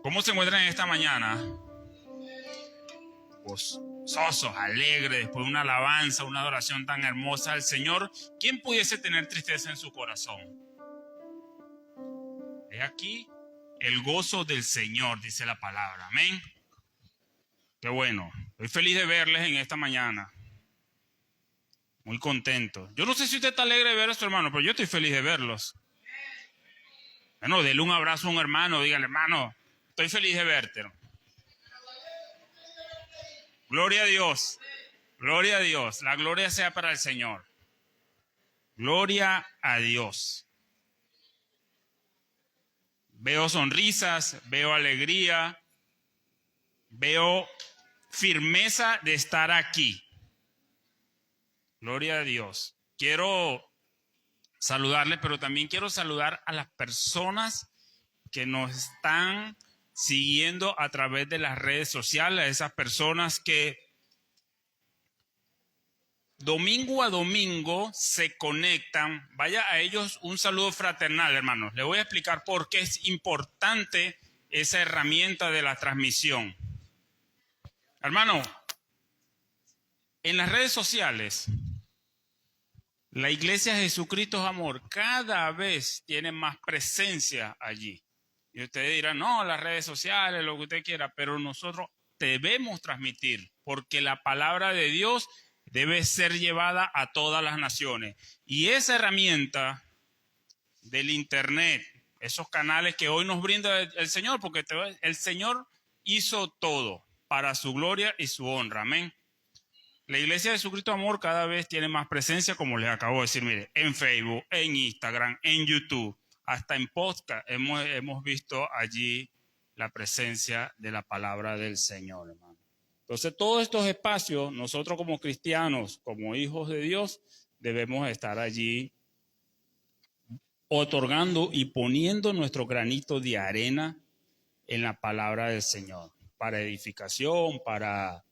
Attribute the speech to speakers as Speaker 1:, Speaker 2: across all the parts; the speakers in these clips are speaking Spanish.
Speaker 1: ¿Cómo se encuentran en esta mañana? Gozosos, alegres, después de una alabanza, una adoración tan hermosa al Señor. ¿Quién pudiese tener tristeza en su corazón? He aquí el gozo del Señor, dice la palabra. Amén. Qué bueno. Estoy feliz de verles en esta mañana. Muy contento. Yo no sé si usted está alegre de ver a su hermano, pero yo estoy feliz de verlos. Bueno, dele un abrazo a un hermano, dígale, hermano, estoy feliz de verte. Gloria a Dios. Gloria a Dios. La gloria sea para el Señor. Gloria a Dios. Veo sonrisas, veo alegría, veo firmeza de estar aquí. Gloria a Dios. Quiero saludarles, pero también quiero saludar a las personas que nos están siguiendo a través de las redes sociales, a esas personas que domingo a domingo se conectan. Vaya a ellos un saludo fraternal, hermanos. Les voy a explicar por qué es importante esa herramienta de la transmisión. Hermano, en las redes sociales, la Iglesia Jesucristo es Amor cada vez tiene más presencia allí. Y ustedes dirán, no, las redes sociales, lo que usted quiera, pero nosotros debemos transmitir, porque la palabra de Dios debe ser llevada a todas las naciones. Y esa herramienta del Internet, esos canales que hoy nos brinda el Señor, porque el Señor hizo todo para su gloria y su honra. Amén. La Iglesia de Jesucristo Amor cada vez tiene más presencia, como les acabo de decir, mire, en Facebook, en Instagram, en YouTube, hasta en podcast hemos visto allí la presencia de la palabra del Señor, hermano. Entonces, todos estos espacios, nosotros como cristianos, como hijos de Dios, debemos estar allí otorgando y poniendo nuestro granito de arena en la palabra del Señor, para edificación, para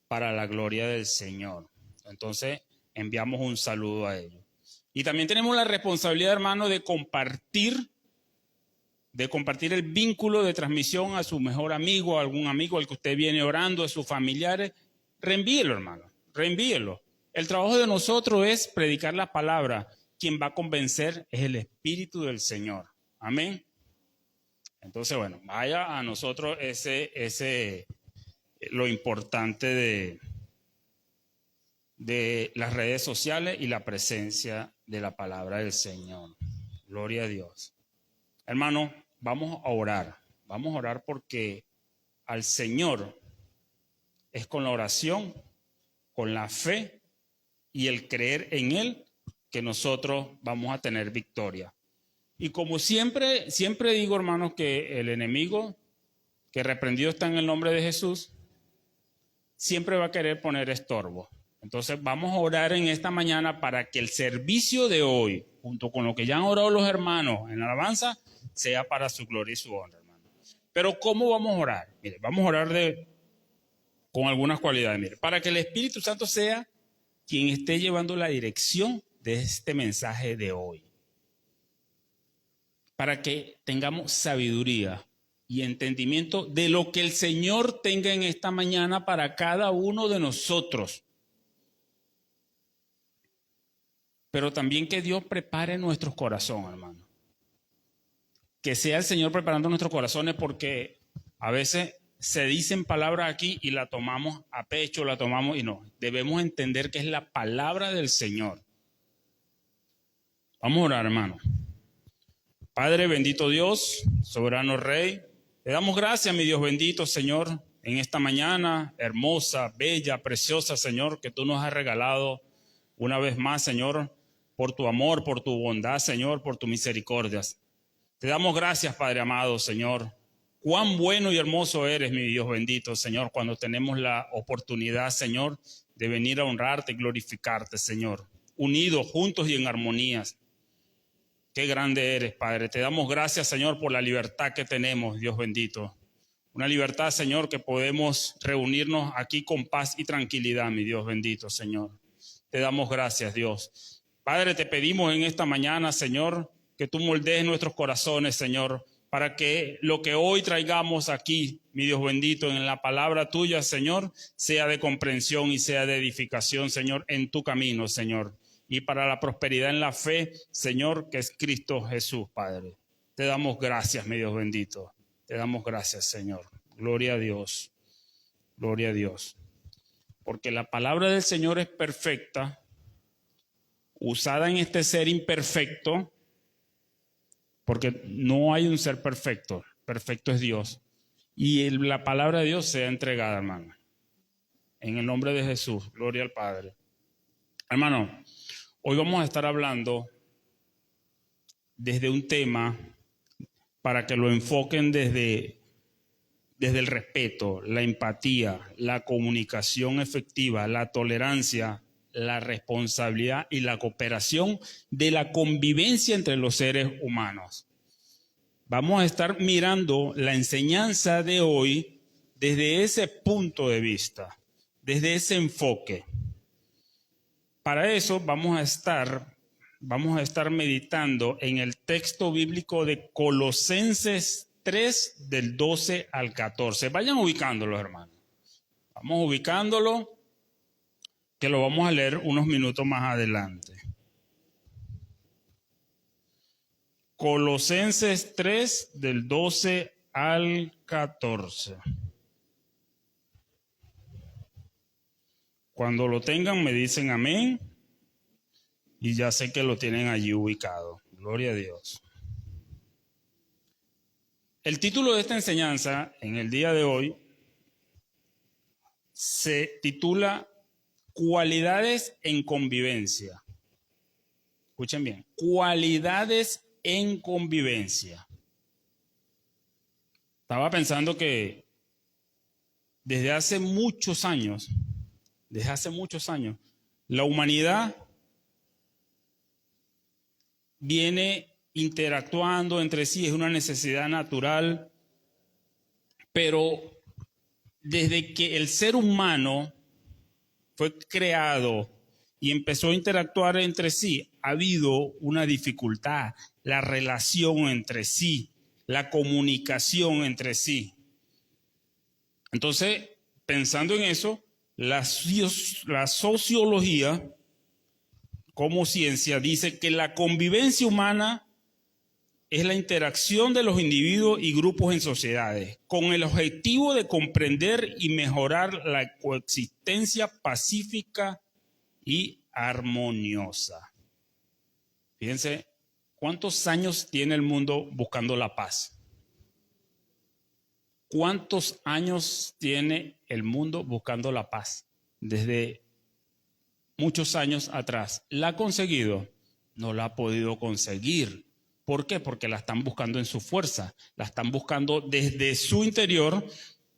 Speaker 1: la gloria del Señor. Entonces, enviamos un saludo a ellos. Y también tenemos la responsabilidad, hermano, de compartir el vínculo de transmisión a su mejor amigo, a algún amigo al que usted viene orando, a sus familiares. Reenvíelo, hermano, reenvíelo. El trabajo de nosotros es predicar la palabra. Quien va a convencer es el Espíritu del Señor. Amén. Entonces, bueno, vaya a nosotros lo importante de las redes sociales y la presencia de la palabra del Señor. Gloria a Dios. Hermano, vamos a orar. Vamos a orar porque al Señor es con la oración, con la fe y el creer en Él que nosotros vamos a tener victoria. Y como siempre digo, hermanos, que el enemigo, que reprendido está en el nombre de Jesús, siempre va a querer poner estorbo. Entonces vamos a orar en esta mañana para que el servicio de hoy, junto con lo que ya han orado los hermanos en la alabanza, sea para su gloria y su honra, hermano. Pero ¿cómo vamos a orar? Mire, vamos a orar con algunas cualidades. Mire, para que el Espíritu Santo sea quien esté llevando la dirección de este mensaje de hoy. Para que tengamos sabiduría y entendimiento de lo que el Señor tenga en esta mañana para cada uno de nosotros. Pero también que Dios prepare nuestros corazones, hermano. Que sea el Señor preparando nuestros corazones, porque a veces se dicen palabras aquí y la tomamos a pecho, la tomamos y no. Debemos entender que es la palabra del Señor. Vamos a orar, hermano. Padre, bendito Dios, soberano Rey, te damos gracias, mi Dios bendito, Señor, en esta mañana hermosa, bella, preciosa, Señor, que tú nos has regalado una vez más, Señor, por tu amor, por tu bondad, Señor, por tu misericordia. Te damos gracias, Padre amado, Señor. Cuán bueno y hermoso eres, mi Dios bendito, Señor, cuando tenemos la oportunidad, Señor, de venir a honrarte y glorificarte, Señor, unidos, juntos y en armonías. Qué grande eres, Padre. Te damos gracias, Señor, por la libertad que tenemos, Dios bendito. Una libertad, Señor, que podemos reunirnos aquí con paz y tranquilidad, mi Dios bendito, Señor. Te damos gracias, Dios. Padre, te pedimos en esta mañana, Señor, que tú moldees nuestros corazones, Señor, para que lo que hoy traigamos aquí, mi Dios bendito, en la palabra tuya, Señor, sea de comprensión y sea de edificación, Señor, en tu camino, Señor. Y para la prosperidad en la fe, Señor, que es Cristo Jesús, Padre. Te damos gracias, mi Dios bendito. Te damos gracias, Señor. Gloria a Dios. Gloria a Dios. Porque la palabra del Señor es perfecta, usada en este ser imperfecto, porque no hay un ser perfecto, perfecto es Dios. Y la palabra de Dios sea entregada, hermano. En el nombre de Jesús, gloria al Padre. Hermano, hoy vamos a estar hablando desde un tema para que lo enfoquen desde el respeto, la empatía, la comunicación efectiva, la tolerancia, la responsabilidad y la cooperación de la convivencia entre los seres humanos. Vamos a estar mirando la enseñanza de hoy desde ese punto de vista, desde ese enfoque. Para eso vamos a estar meditando en el texto bíblico de Colosenses 3, del 12 al 14. Vayan ubicándolo, hermanos. Vamos ubicándolo, que lo vamos a leer unos minutos más adelante. Colosenses 3, del 12 al 14. Cuando lo tengan me dicen amén, y ya sé que lo tienen allí ubicado. Gloria a Dios. El título de esta enseñanza en el día de hoy se titula Cualidades en convivencia. Escuchen bien, cualidades en convivencia. Estaba pensando que desde hace muchos años, la humanidad viene interactuando entre sí, es una necesidad natural, pero desde que el ser humano fue creado y empezó a interactuar entre sí, ha habido una dificultad, la relación entre sí, la comunicación entre sí. Entonces, pensando en eso, la sociología como ciencia dice que la convivencia humana es la interacción de los individuos y grupos en sociedades, con el objetivo de comprender y mejorar la coexistencia pacífica y armoniosa. Fíjense, ¿cuántos años tiene el mundo buscando la paz? ¿Cuántos años tiene el mundo buscando la paz? Desde muchos años atrás. ¿La ha conseguido? No la ha podido conseguir. ¿Por qué? Porque la están buscando en su fuerza, la están buscando desde su interior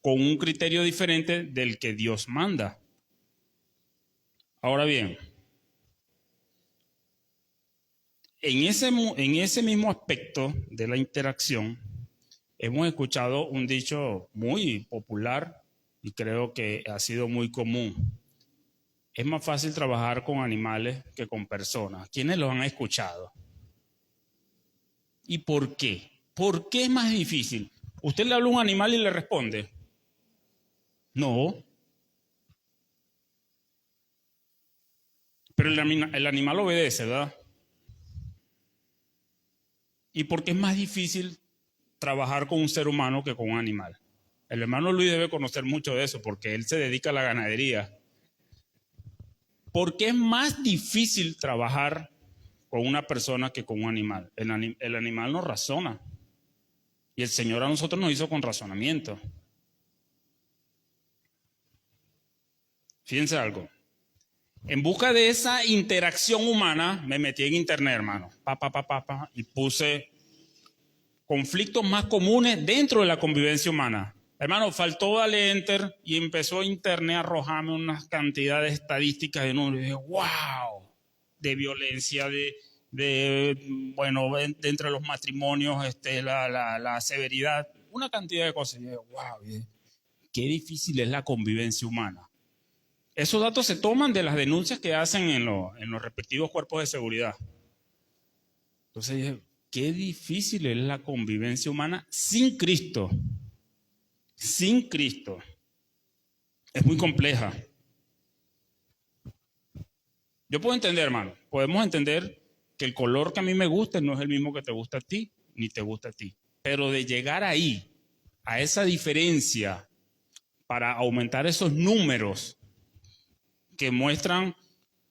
Speaker 1: con un criterio diferente del que Dios manda. Ahora bien, en ese mismo aspecto de la interacción, hemos escuchado un dicho muy popular y creo que ha sido muy común. Es más fácil trabajar con animales que con personas. ¿Quiénes lo han escuchado? ¿Y por qué? ¿Por qué es más difícil? ¿Usted le habla a un animal y le responde? No. Pero el animal obedece, ¿verdad? ¿Y por qué es más difícil trabajar con un ser humano que con un animal? El hermano Luis debe conocer mucho de eso porque él se dedica a la ganadería. ¿Por qué es más difícil trabajar con una persona que con un animal? El animal no razona. Y el Señor a nosotros nos hizo con razonamiento. Fíjense algo. En busca de esa interacción humana, me metí en internet, hermano. Y puse conflictos más comunes dentro de la convivencia humana. Hermano, faltó darle enter y empezó internet a arrojarme unas cantidades de estadísticas de números. Y dije, wow, de violencia, bueno, entre los matrimonios, la severidad, una cantidad de cosas. Y dije, wow, qué difícil es la convivencia humana. Esos datos se toman de las denuncias que hacen en los respectivos cuerpos de seguridad. Entonces dije, qué difícil es la convivencia humana sin Cristo. Sin Cristo. Es muy compleja. Yo puedo entender, hermano, podemos entender que el color que a mí me gusta no es el mismo que te gusta a ti, ni te gusta a ti. Pero de llegar ahí, a esa diferencia, para aumentar esos números que muestran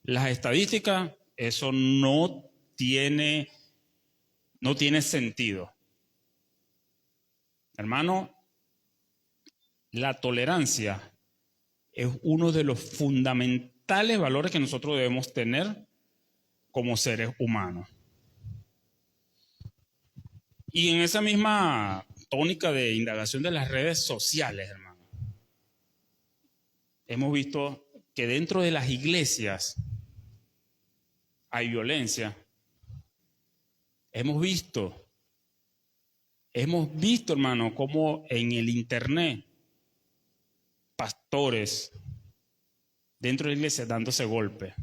Speaker 1: las estadísticas, eso no tiene sentido. Hermano, la tolerancia es uno de los fundamentales valores que nosotros debemos tener como seres humanos. Y en esa misma tónica de indagación de las redes sociales, hermano, hemos visto que dentro de las iglesias hay violencia. Hemos visto, hermano, cómo en el internet pastores dentro de la iglesia dándose golpes.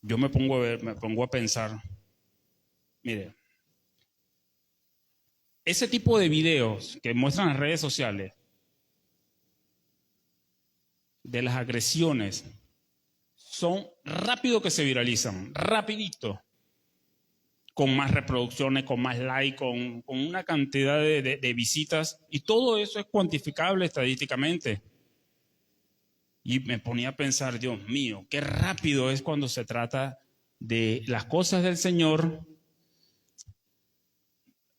Speaker 1: Yo me pongo a pensar, mire, ese tipo de videos que muestran las redes sociales de las agresiones son rápido que se viralizan, rapidito, con más reproducciones, con más likes, con una cantidad de visitas, y todo eso es cuantificable estadísticamente. Y me ponía a pensar, Dios mío, qué rápido es cuando se trata de las cosas del Señor,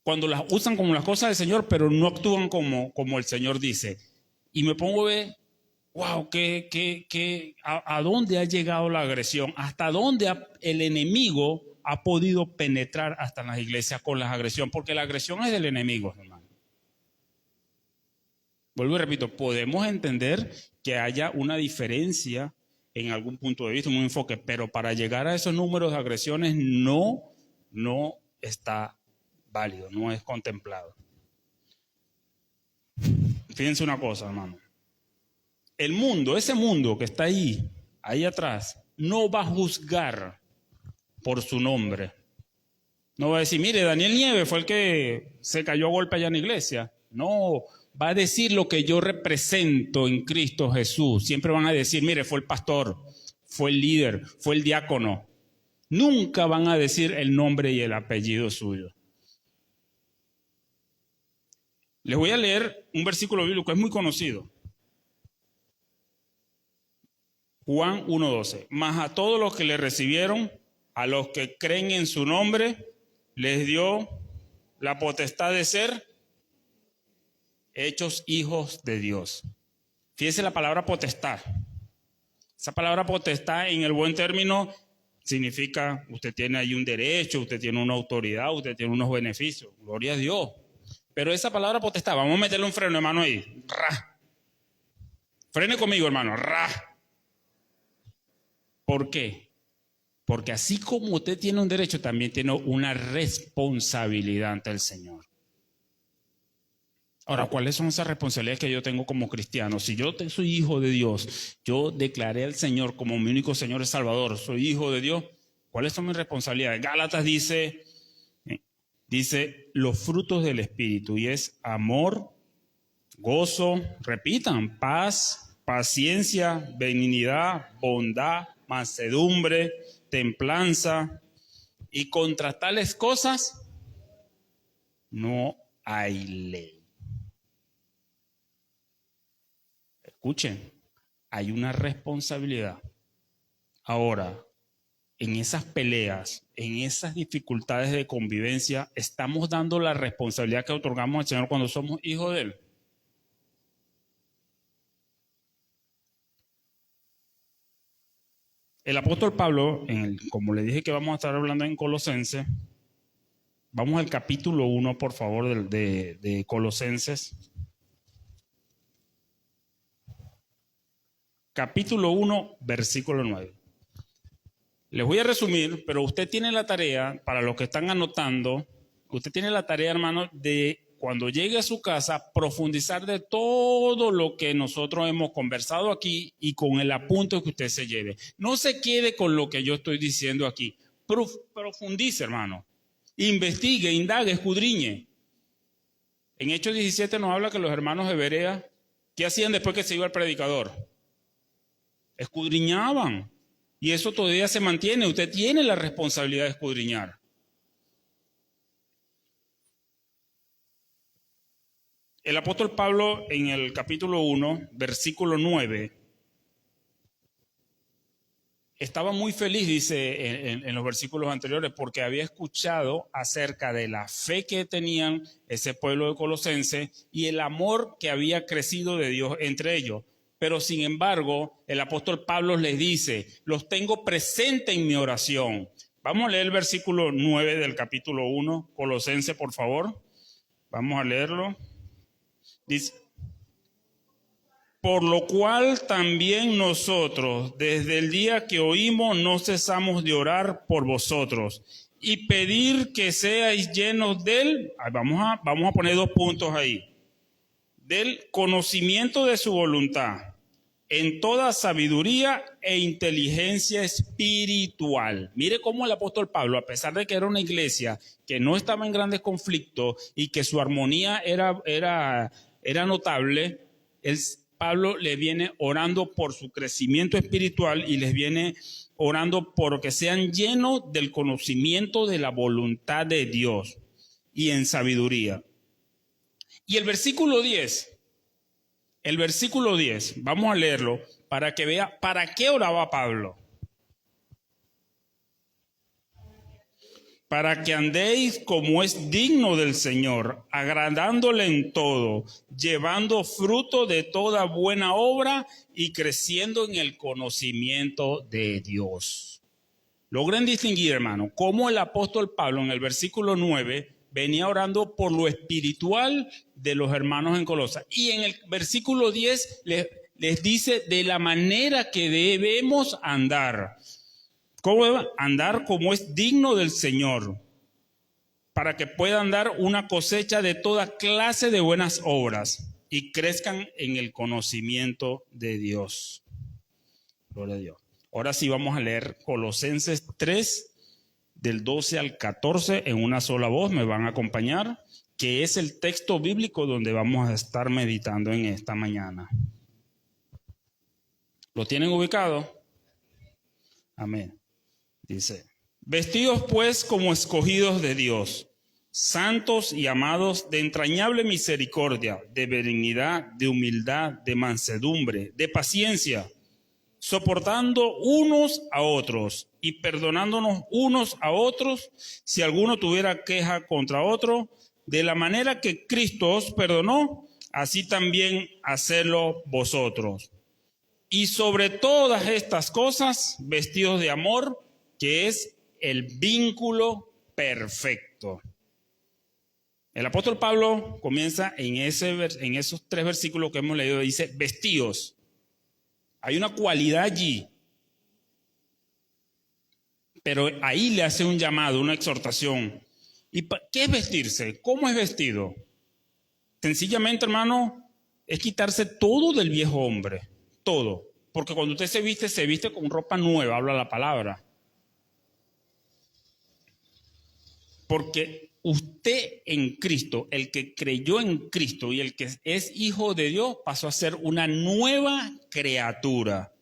Speaker 1: cuando las usan como las cosas del Señor, pero no actúan como el Señor dice. Y me pongo a ver, wow, ¿a dónde ha llegado la agresión? ¿Hasta dónde el enemigo ha podido penetrar hasta en las iglesias con la agresión? Porque la agresión es del enemigo, hermano. Vuelvo y repito, podemos entender que haya una diferencia en algún punto de vista, un enfoque, pero para llegar a esos números de agresiones no está válido, no es contemplado. Fíjense una cosa, hermano. El mundo, ese mundo que está ahí atrás, no va a juzgar por su nombre. No va a decir, mire, Daniel Nieves fue el que se cayó a golpe allá en la iglesia. No, va a decir lo que yo represento en Cristo Jesús. Siempre van a decir, mire, fue el pastor, fue el líder, fue el diácono. Nunca van a decir el nombre y el apellido suyo. Les voy a leer un versículo bíblico que es muy conocido. Juan 1:12. Mas a todos los que le recibieron, a los que creen en su nombre, les dio la potestad de ser hechos hijos de Dios. Fíjese la palabra potestad. Esa palabra potestad en el buen término significa usted tiene ahí un derecho, usted tiene una autoridad, usted tiene unos beneficios. Gloria a Dios. Pero esa palabra potestad, vamos a meterle un freno, hermano, ahí. Ra. Frene conmigo, hermano. Ra. ¿Por qué? Porque así como usted tiene un derecho, también tiene una responsabilidad ante el Señor. Ahora, ¿cuáles son esas responsabilidades que yo tengo como cristiano? Si yo soy hijo de Dios, yo declaré al Señor como mi único Señor y Salvador, soy hijo de Dios, ¿cuáles son mis responsabilidades? Gálatas dice los frutos del Espíritu, y es amor, gozo, repitan, paz, paciencia, benignidad, bondad, mansedumbre, templanza, y contra tales cosas no hay ley. Escuchen, hay una responsabilidad. Ahora, en esas peleas, en esas dificultades de convivencia, ¿estamos dando la responsabilidad que otorgamos al Señor cuando somos hijos de Él? El apóstol Pablo, como le dije que vamos a estar hablando en Colosenses, vamos al capítulo 1, por favor, de Colosenses. Capítulo 1, versículo 9. Les voy a resumir, pero usted tiene la tarea, para los que están anotando, usted tiene la tarea, hermano, de cuando llegue a su casa, profundizar de todo lo que nosotros hemos conversado aquí y con el apunte que usted se lleve. No se quede con lo que yo estoy diciendo aquí. Profundice, hermano. Investigue, indague, escudriñe. En Hechos 17 nos habla que los hermanos de Berea, ¿qué hacían después que se iba el predicador? Escudriñaban. Y eso todavía se mantiene. Usted tiene la responsabilidad de escudriñar. El apóstol Pablo en el capítulo 1, versículo 9, estaba muy feliz, dice en los versículos anteriores, porque había escuchado acerca de la fe que tenían ese pueblo de Colosense y el amor que había crecido de Dios entre ellos. Pero sin embargo, el apóstol Pablo les dice, los tengo presente en mi oración. Vamos a leer el versículo 9 del capítulo 1, Colosense, por favor. Vamos a leerlo. Dice, por lo cual también nosotros, desde el día que oímos, no cesamos de orar por vosotros y pedir que seáis llenos del, vamos a poner 2 puntos ahí, del conocimiento de su voluntad, en toda sabiduría e inteligencia espiritual. Mire cómo el apóstol Pablo, a pesar de que era una iglesia que no estaba en grandes conflictos y que su armonía era notable, Pablo le viene orando por su crecimiento espiritual y les viene orando por que sean llenos del conocimiento de la voluntad de Dios y en sabiduría. Y el versículo 10, vamos a leerlo para que vea para qué oraba Pablo. Para que andéis como es digno del Señor, agradándole en todo, llevando fruto de toda buena obra y creciendo en el conocimiento de Dios. Logren distinguir, hermano, cómo el apóstol Pablo en el versículo 9 venía orando por lo espiritual de los hermanos en Colosas. Y en el versículo 10 les dice de la manera que debemos andar. ¿Cómo andar como es digno del Señor? Para que puedan dar una cosecha de toda clase de buenas obras y crezcan en el conocimiento de Dios. Gloria a Dios. Ahora sí vamos a leer Colosenses 3, del 12 al 14, en una sola voz, me van a acompañar, que es el texto bíblico donde vamos a estar meditando en esta mañana. ¿Lo tienen ubicado? Amén. Dice, vestidos pues como escogidos de Dios, santos y amados, de entrañable misericordia, de benignidad, de humildad, de mansedumbre, de paciencia, soportando unos a otros y perdonándonos unos a otros si alguno tuviera queja contra otro, de la manera que Cristo os perdonó, así también hacedlo vosotros. Y sobre todas estas cosas, vestidos de amor, que es el vínculo perfecto. El apóstol Pablo comienza en esos 3 versículos que hemos leído, dice vestidos. Hay una cualidad allí, pero ahí le hace un llamado, una exhortación. ¿Y qué es vestirse? ¿Cómo es vestido? Sencillamente, hermano, es quitarse todo del viejo hombre, todo. Porque cuando usted se viste con ropa nueva, habla la palabra. Porque usted en Cristo, el que creyó en Cristo y el que es hijo de Dios, pasó a ser una nueva criatura.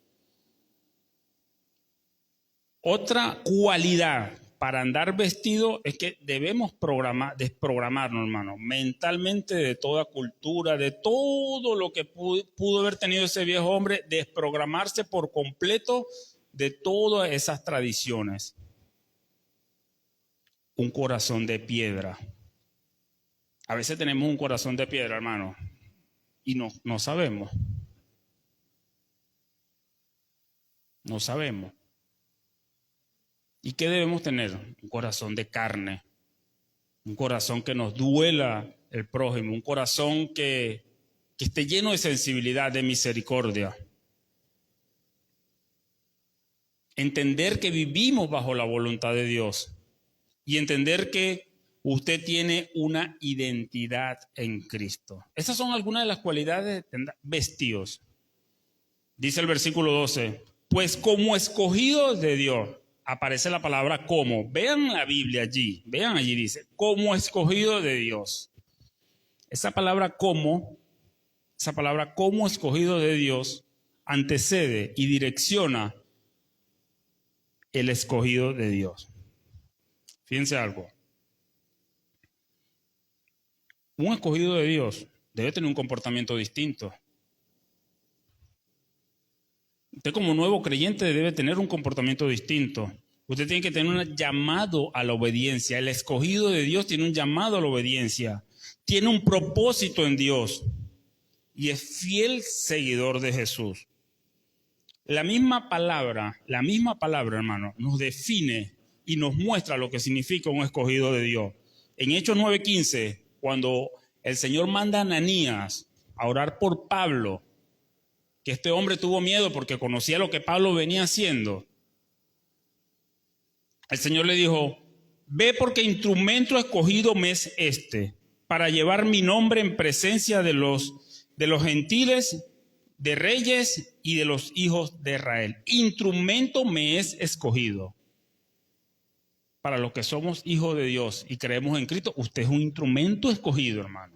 Speaker 1: Otra cualidad para andar vestido es que debemos desprogramarnos, hermano, mentalmente de toda cultura, de todo lo que pudo haber tenido ese viejo hombre, desprogramarse por completo de todas esas tradiciones. Un corazón de piedra. A veces tenemos un corazón de piedra, hermano, y no sabemos. No sabemos. ¿Y qué debemos tener? Un corazón de carne, un corazón que nos duela el prójimo, un corazón que esté lleno de sensibilidad, de misericordia. Entender que vivimos bajo la voluntad de Dios y entender que Usted tiene una identidad en Cristo. Esas son algunas de las cualidades de vestidos. Dice el versículo 12, pues como escogidos de Dios, aparece la palabra como. Vean la Biblia allí, vean allí dice, como escogido de Dios. Esa palabra como escogido de Dios antecede y direcciona el escogido de Dios. Fíjense algo. Un escogido de Dios debe tener un comportamiento distinto. Usted como nuevo creyente debe tener un comportamiento distinto. Usted tiene que tener un llamado a la obediencia. El escogido de Dios tiene un llamado a la obediencia. Tiene un propósito en Dios y es fiel seguidor de Jesús. La misma palabra, hermano, nos define y nos muestra lo que significa un escogido de Dios. En Hechos 9:15, cuando el Señor manda a Ananías a orar por Pablo, que este hombre tuvo miedo porque conocía lo que Pablo venía haciendo, el Señor le dijo, ve porque instrumento escogido me es este, para llevar mi nombre en presencia de los gentiles, de reyes y de los hijos de Israel. Instrumento me es escogido. Para los que somos hijos de Dios y creemos en Cristo, usted es un instrumento escogido, hermano.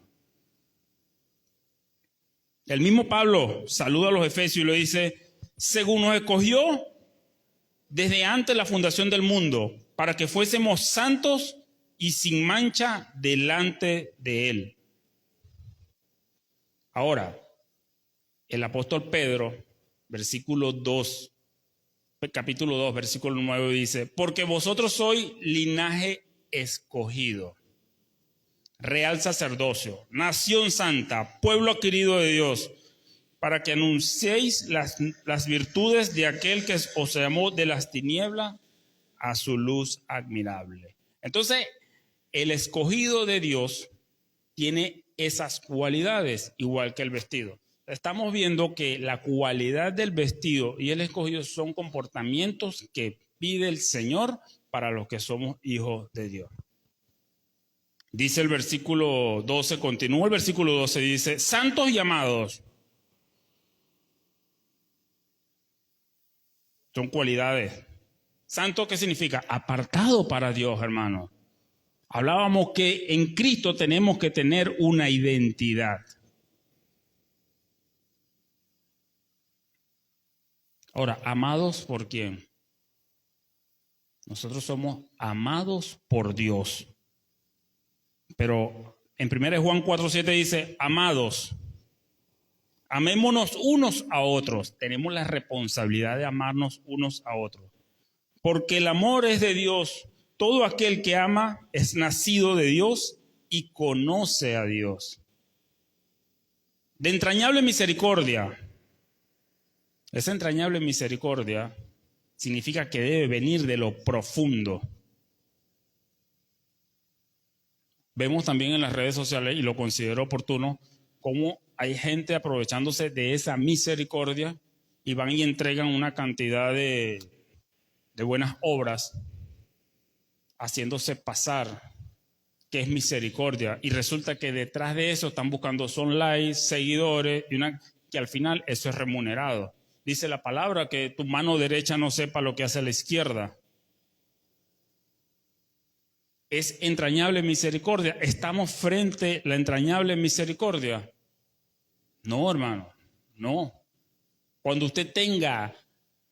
Speaker 1: El mismo Pablo saluda a los efesios y le dice, según nos escogió desde antes de la fundación del mundo, para que fuésemos santos y sin mancha delante de Él. Ahora, el apóstol Pedro, capítulo 2, versículo 9 dice, porque vosotros sois linaje escogido, real sacerdocio, nación santa, pueblo adquirido de Dios, para que anunciéis las virtudes de aquel que os llamó de las tinieblas a su luz admirable. Entonces, el escogido de Dios tiene esas cualidades, igual que el vestido. Estamos viendo que la cualidad del vestido y el escogido son comportamientos que pide el Señor para los que somos hijos de Dios. Dice el versículo 12, continúa el versículo 12, dice, santos y amados. Son cualidades. Santo, ¿qué significa? Apartado para Dios, hermano. Hablábamos que en Cristo tenemos que tener una identidad. Ahora, ¿amados por quién? Nosotros somos amados por Dios. Pero en 1 Juan 4:7 dice, amados, amémonos unos a otros. Tenemos la responsabilidad de amarnos unos a otros. Porque el amor es de Dios. Todo aquel que ama es nacido de Dios y conoce a Dios. De entrañable misericordia. Esa entrañable misericordia significa que debe venir de lo profundo. Vemos también en las redes sociales, y lo considero oportuno, cómo hay gente aprovechándose de esa misericordia y van y entregan una cantidad de buenas obras, haciéndose pasar que es misericordia. Y resulta que detrás de eso están buscando son likes, seguidores, que al final eso es remunerado. Dice la palabra que tu mano derecha no sepa lo que hace la izquierda. Es entrañable misericordia. ¿Estamos frente a la entrañable misericordia? No, hermano, no. Cuando usted tenga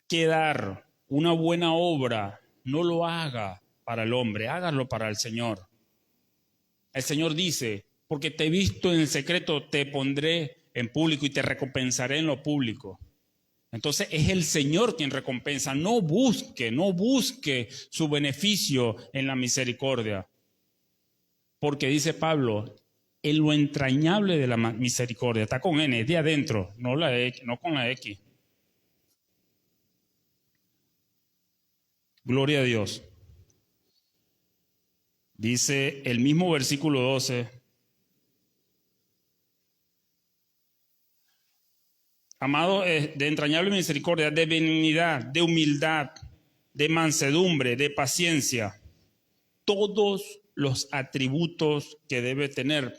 Speaker 1: que dar una buena obra, no lo haga para el hombre, hágalo para el Señor. El Señor dice, porque te he visto en el secreto, te pondré en público y te recompensaré en lo público. Entonces es el Señor quien recompensa. No busque su beneficio en la misericordia. Porque dice Pablo, en lo entrañable de la misericordia, está con N, de adentro, no con la X. Gloria a Dios. Dice el mismo versículo 12. Amado, de entrañable misericordia, de benignidad, de humildad, de mansedumbre, de paciencia. Todos los atributos que debe tener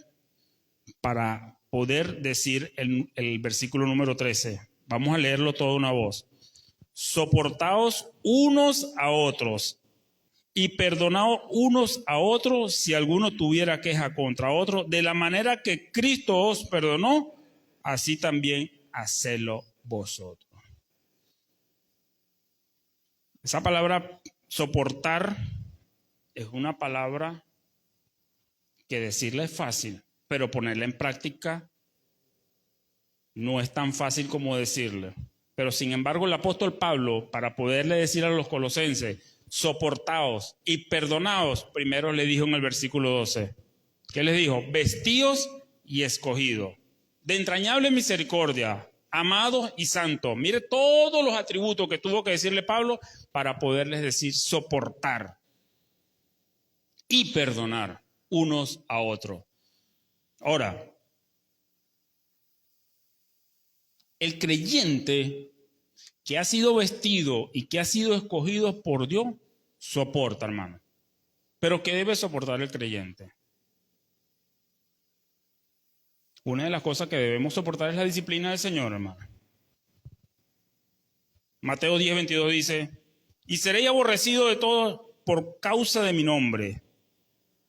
Speaker 1: para poder decir el versículo número 13. Vamos a leerlo todo una voz. Soportaos unos a otros y perdonaos unos a otros si alguno tuviera queja contra otro, de la manera que Cristo os perdonó, así también hacedlo vosotros. Esa palabra soportar es una palabra que decirla es fácil, pero ponerla en práctica no es tan fácil como decirle. Pero sin embargo el apóstol Pablo, para poderle decir a los colosenses, soportaos y perdonaos, primero le dijo en el versículo 12, ¿qué les dijo? Vestíos y escogidos, de entrañable misericordia, amados y santos. Mire todos los atributos que tuvo que decirle Pablo para poderles decir soportar y perdonar unos a otros. Ahora, el creyente que ha sido vestido y que ha sido escogido por Dios, soporta, hermano. Pero ¿qué debe soportar el creyente? Una de las cosas que debemos soportar es la disciplina del Señor, hermano. Mateo 10:22 dice, y seréis aborrecidos de todos por causa de mi nombre,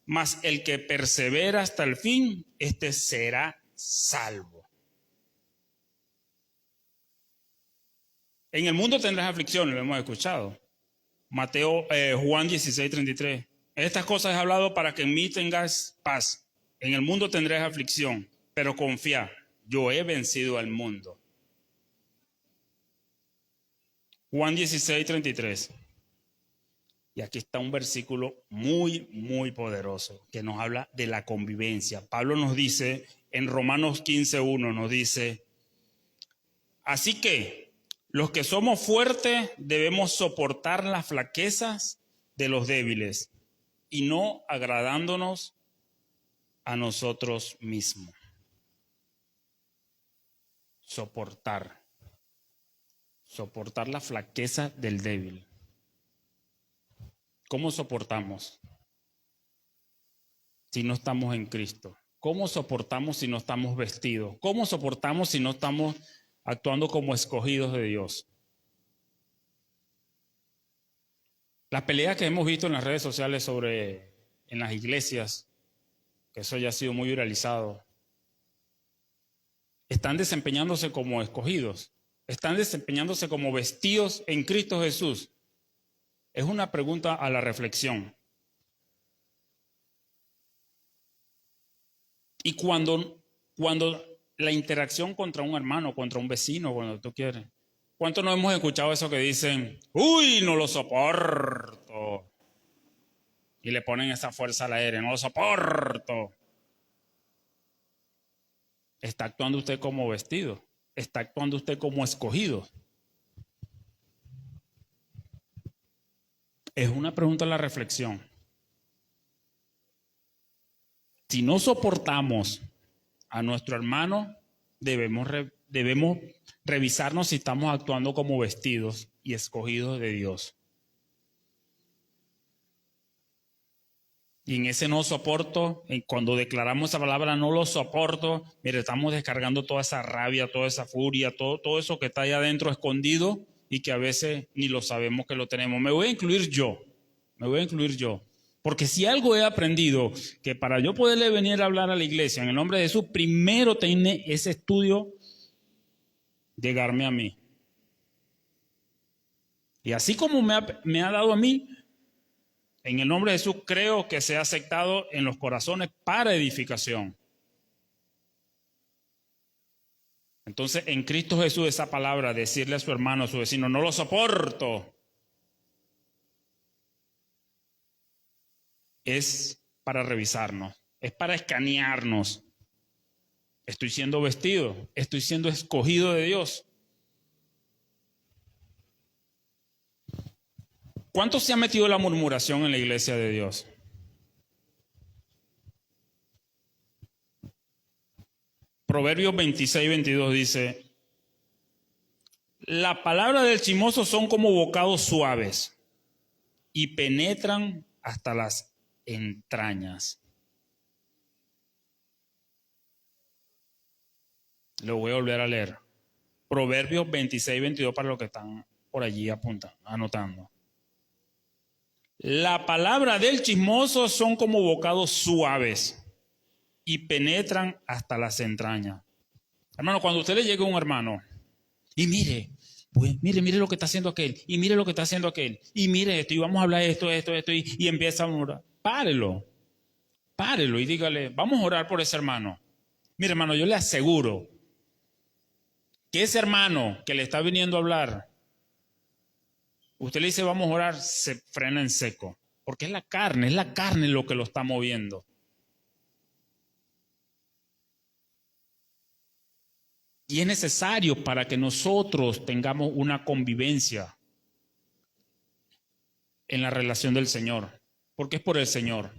Speaker 1: mas el que persevera hasta el fin, este será salvo. En el mundo tendrás aflicciones, lo hemos escuchado. Juan 16:33. Estas cosas he hablado para que en mí tengas paz. En el mundo tendrás aflicción, pero confía, yo he vencido al mundo. Juan 16:33. Y aquí está un versículo muy, muy poderoso que nos habla de la convivencia. Pablo nos dice, en Romanos 15:1 nos dice, así que los que somos fuertes debemos soportar las flaquezas de los débiles y no agradándonos a nosotros mismos. Soportar la flaqueza del débil. ¿Cómo soportamos si no estamos en Cristo? ¿Cómo soportamos si no estamos vestidos? ¿Cómo soportamos si no estamos actuando como escogidos de Dios? Las peleas que hemos visto en las redes sociales en las iglesias, que eso ya ha sido muy viralizado, están desempeñándose como escogidos, están desempeñándose como vestidos en Cristo Jesús. Es una pregunta a la reflexión. Y cuando la interacción contra un hermano, contra un vecino, cuando tú quieres, ¿cuántos no hemos escuchado eso que dicen, uy, no lo soporto? Y le ponen esa fuerza al aire, no lo soporto. ¿Está actuando usted como vestido? ¿Está actuando usted como escogido? Es una pregunta a la reflexión. Si no soportamos a nuestro hermano, debemos revisarnos si estamos actuando como vestidos y escogidos de Dios. Y en ese no soporto, cuando declaramos esa palabra no lo soporto, mire, estamos descargando toda esa rabia, toda esa furia, todo eso que está ahí adentro escondido y que a veces ni lo sabemos que lo tenemos. Me voy a incluir yo. Porque si algo he aprendido, que para yo poderle venir a hablar a la iglesia en el nombre de Jesús, primero tiene ese estudio llegarme a mí. Y así como me ha dado a mí, en el nombre de Jesús creo que sea aceptado en los corazones para edificación. Entonces, en Cristo Jesús, esa palabra, decirle a su hermano, a su vecino, no lo soporto, es para revisarnos, es para escanearnos. Estoy siendo vestido, estoy siendo escogido de Dios. ¿Cuánto se ha metido la murmuración en la iglesia de Dios? Proverbios 26:22 dice, la palabra del chismoso son como bocados suaves y penetran hasta las entrañas. Lo voy a volver a leer. Proverbios 26, 22 para los que están por allí anotando. La palabra del chismoso son como bocados suaves y penetran hasta las entrañas. Hermano, cuando usted le llegue a un hermano y mire, pues, mire lo que está haciendo aquel, y mire lo que está haciendo aquel, y mire esto, y vamos a hablar de esto, y empieza a orar. Párelo y dígale, vamos a orar por ese hermano. Mire, hermano, yo le aseguro que ese hermano que le está viniendo a hablar, usted le dice vamos a orar, se frena en seco, porque es la carne lo que lo está moviendo. Y es necesario para que nosotros tengamos una convivencia en la relación del Señor, porque es por el Señor.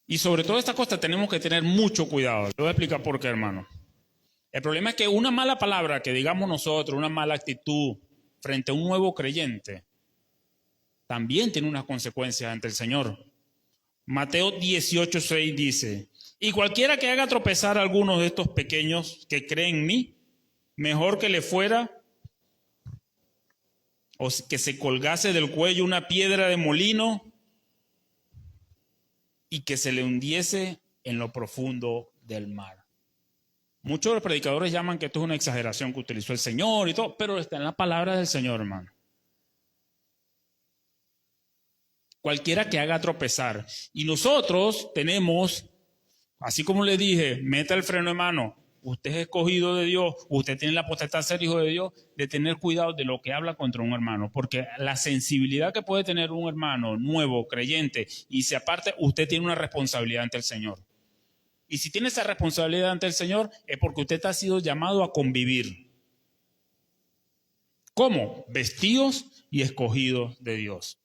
Speaker 1: Y sobre todo esta cosa tenemos que tener mucho cuidado. Le voy a explicar por qué, hermano. El problema es que una mala palabra que digamos nosotros, una mala actitud frente a un nuevo creyente, también tiene unas consecuencias ante el Señor. Mateo 18:6 dice, y cualquiera que haga tropezar a algunos de estos pequeños que creen en mí, mejor que le fuera o que se colgase del cuello una piedra de molino y que se le hundiese en lo profundo del mar. Muchos de los predicadores llaman que esto es una exageración que utilizó el Señor y todo, pero está en la palabra del Señor, hermano. Cualquiera que haga tropezar. Y nosotros tenemos, así como le dije, meta el freno de mano. Usted es escogido de Dios, usted tiene la potestad de ser hijo de Dios, de tener cuidado de lo que habla contra un hermano, porque la sensibilidad que puede tener un hermano nuevo, creyente, y si aparte usted tiene una responsabilidad ante el Señor. Y si tiene esa responsabilidad ante el Señor, es porque usted ha sido llamado a convivir. ¿Cómo? Vestidos y escogidos de Dios.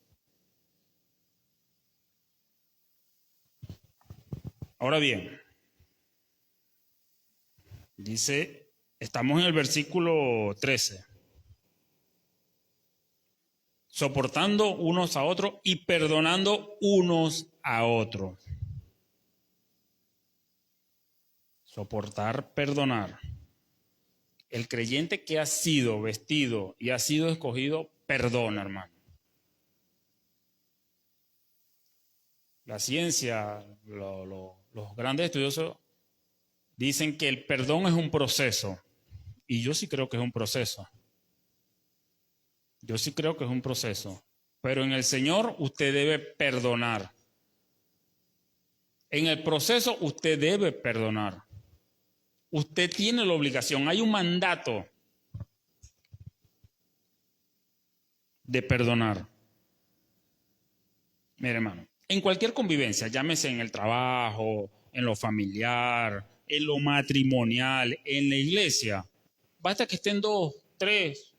Speaker 1: Ahora bien, dice, estamos en el versículo 13. Soportando unos a otros y perdonando unos a otros. Soportar, perdonar. El creyente que ha sido vestido y ha sido escogido, perdona, hermano. La ciencia, los grandes estudiosos dicen que el perdón es un proceso. Y yo sí creo que es un proceso. Yo sí creo que es un proceso. Pero en el Señor usted debe perdonar. En el proceso usted debe perdonar. Usted tiene la obligación, hay un mandato de perdonar. Mire, hermano, en cualquier convivencia, llámese en el trabajo, en lo familiar, en lo matrimonial, en la iglesia, basta que estén 2, 3,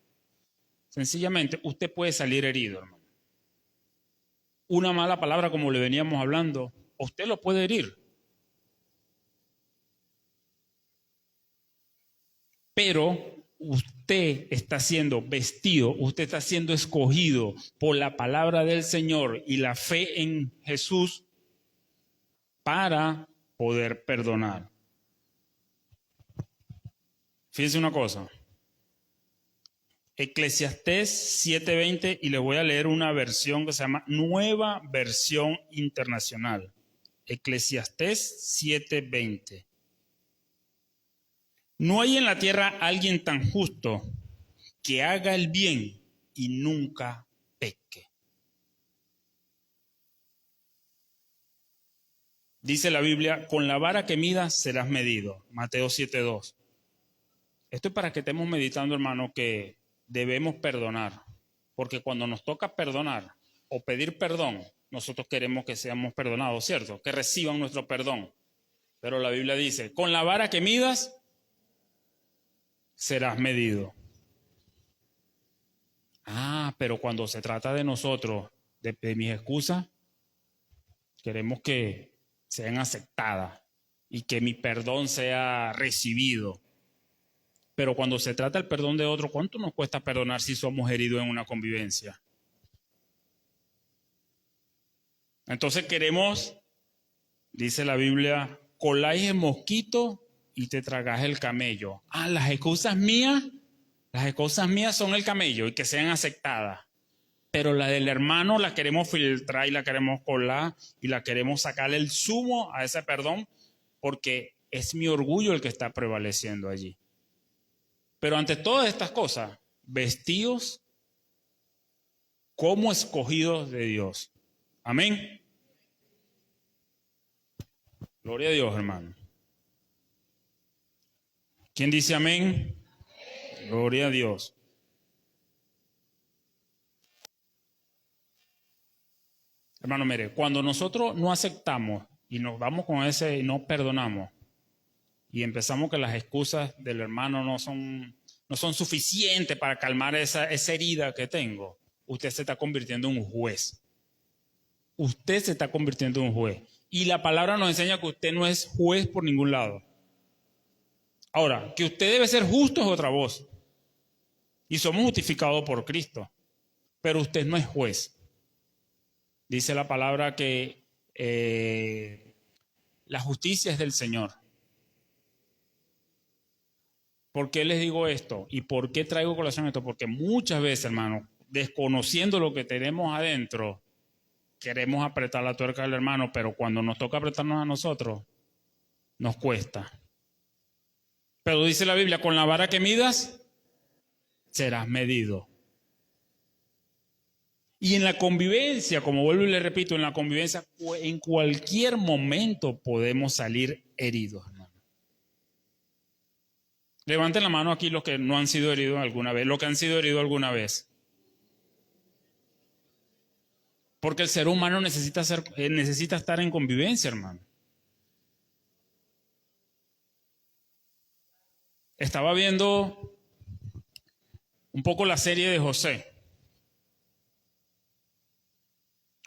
Speaker 1: sencillamente usted puede salir herido, hermano. Una mala palabra, como le veníamos hablando, usted lo puede herir. Pero usted está siendo vestido, usted está siendo escogido por la palabra del Señor y la fe en Jesús para poder perdonar. Fíjense una cosa. Eclesiastés 7:20, y les voy a leer una versión que se llama Nueva Versión Internacional. Eclesiastés 7:20. No hay en la tierra alguien tan justo que haga el bien y nunca peque. Dice la Biblia, con la vara que midas serás medido. Mateo 7:2. Esto es para que estemos meditando, hermano, que debemos perdonar. Porque cuando nos toca perdonar o pedir perdón, nosotros queremos que seamos perdonados, ¿cierto? Que reciban nuestro perdón. Pero la Biblia dice, con la vara que midas serás medido. Pero cuando se trata de nosotros, de mis excusas, queremos que sean aceptadas y que mi perdón sea recibido. Pero cuando se trata del perdón de otro, ¿cuánto nos cuesta perdonar si somos heridos en una convivencia? Entonces queremos, dice la Biblia, coláis el mosquito y te tragás el camello. Las excusas mías son el camello y que sean aceptadas. Pero la del hermano la queremos filtrar y la queremos colar y la queremos sacarle el zumo a ese perdón porque es mi orgullo el que está prevaleciendo allí. Pero ante todas estas cosas, vestidos como escogidos de Dios. Amén. Gloria a Dios, hermano. ¿Quién dice amén? Gloria a Dios. Hermano, mire, cuando nosotros no aceptamos y nos vamos con ese y no perdonamos y empezamos que las excusas del hermano no son suficientes para calmar esa herida que tengo, usted se está convirtiendo en un juez. Usted se está convirtiendo en un juez. Y la palabra nos enseña que usted no es juez por ningún lado. Ahora, que usted debe ser justo es otra voz. Y somos justificados por Cristo. Pero usted no es juez. Dice la palabra que la justicia es del Señor. ¿Por qué les digo esto? ¿Y por qué traigo colación esto? Porque muchas veces, hermano, desconociendo lo que tenemos adentro, queremos apretar la tuerca del hermano, pero cuando nos toca apretarnos a nosotros, nos cuesta. Pero dice la Biblia, con la vara que midas, serás medido. Y en la convivencia, como vuelvo y le repito, en la convivencia, en cualquier momento podemos salir heridos, hermano. Levanten la mano aquí los que no han sido heridos alguna vez, los que han sido heridos alguna vez. Porque el ser humano necesita estar en convivencia, hermano. Estaba viendo un poco la serie de José.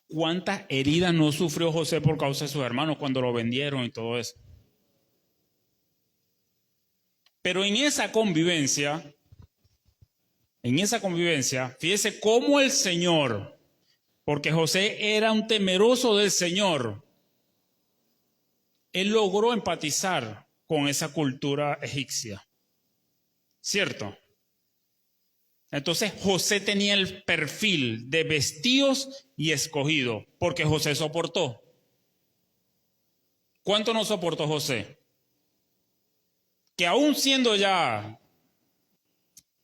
Speaker 1: ¿Cuántas heridas no sufrió José por causa de sus hermanos cuando lo vendieron y todo eso? Pero en esa convivencia, fíjese cómo el Señor, porque José era un temeroso del Señor, él logró empatizar con esa cultura egipcia. ¿Cierto? Entonces José tenía el perfil de vestidos y escogido, porque José soportó. ¿Cuánto no soportó José? Que aún siendo ya